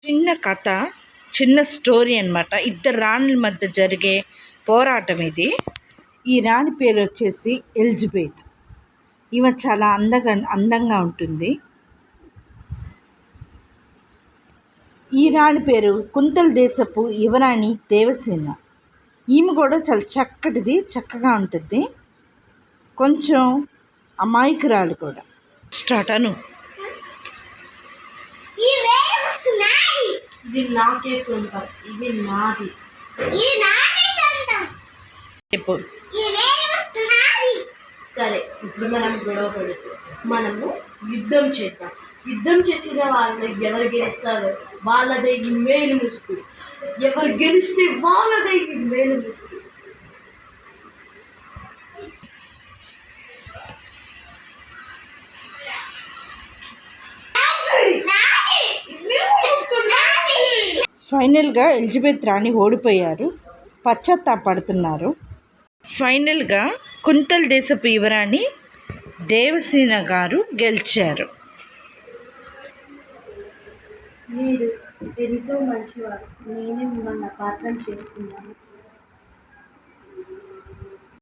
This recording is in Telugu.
చిన్న కథ, చిన్న స్టోరీ అన్నమాట. ఇద్దరు రాణుల మధ్య జరిగే పోరాటం ఇది. ఈ రాణి పేరు వచ్చేసి ఎలిజబెత్. ఈమె చాలా అందంగా ఉంటుంది. ఈ రాణి పేరు కుంతల దేశపు యువరాణి దేవసేన. ఈమె కూడా చాలా చక్కగా ఉంటుంది. కొంచెం అమాయకురాలు కూడా. స్టార్ట్ అను. ఇది నాకే సొంతం, ఇది నాది. సరే, ఇప్పుడు మనం గొడవ పడుతూ మనము యుద్ధం చేద్దాం. యుద్ధం చేసిన వాళ్ళు ఎవరు గెలుస్తారో వాళ్ళదే ఈ మేలు ముసుగు. ఎవరు గెలిస్తే వాళ్ళదే ఈ మేలు ముసుగు. ఫైనల్గా ఎలిజబెత్ రాణి ఓడిపోయారు. పశ్చాత్తాపడుతున్నారు. ఫైనల్గా కుంతల దేశపు యువరాణి దేవసేన గారు గెలిచారు. మీరు ఎంతో మంచివారు. నేనే మిమ్మల్ని అపార్థం చేసుకున్నాను.